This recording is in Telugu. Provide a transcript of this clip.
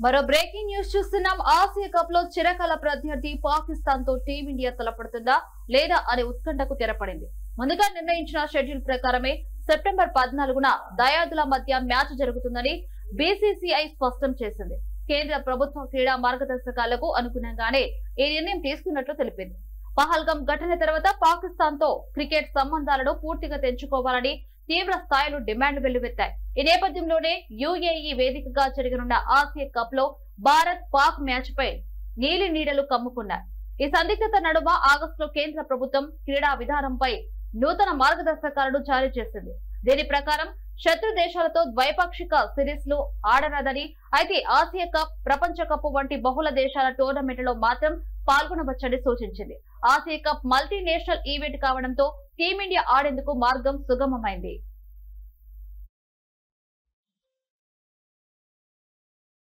మరో బ్రేకింగ్ న్యూస్ చూస్తున్నాం. ఆసియా కప్ లో చిరకాల ప్రత్యర్థి పాకిస్తాన్ తో టీమిండియా తలపడుతుందా లేదా అనే ఉత్కంఠకు తెరపడింది. ముందుగా నిర్ణయించిన షెడ్యూల్ ప్రకారమే సెప్టెంబర్ 14న దయాదుల మధ్య మ్యాచ్ జరుగుతుందని బీసీసీఐ స్పష్టం చేసింది. కేంద్ర ప్రభుత్వ క్రీడా మార్గదర్శకాలకు అనుగుణంగానే ఈ నిర్ణయం తీసుకున్నట్లు తెలిపింది. పహల్గాం ఘటన తర్వాత పాకిస్తాన్ తో క్రికెట్ సంబంధాలను పూర్తిగా తెంచుకోవాలని తీవ్ర స్థాయిలో డిమాండ్ వెల్లువెత్తాయి. ఈ నేపథ్యంలోనే యుఏఈ వేదికగా జరగనున్న ఆసియా కప్ లో భారత్ పాక్ మ్యాచ్ పై నీలి నీడలు కమ్ముకున్నాయి. ఈ సందిగ్ధత నడుమ ఆగస్టులో కేంద్ర ప్రభుత్వం క్రీడా విధానంపై నూతన మార్గదర్శకాలను జారీ చేసింది. దీని ప్రకారం శత్రు దేశాలతో ద్వైపాక్షిక సిరీస్ లు ఆడరాదని, అయితే ఆసియా కప్, ప్రపంచ కప్ వంటి బహుళ దేశాల టోర్నమెంట్లో మాత్రం పాల్గొనవచ్చని సూచించింది. ఆసియా కప్ మల్టీనేషనల్ ఈవెంట్ కావడంతో టీమిండియా ఆడేందుకు మార్గం సుగమమైంది.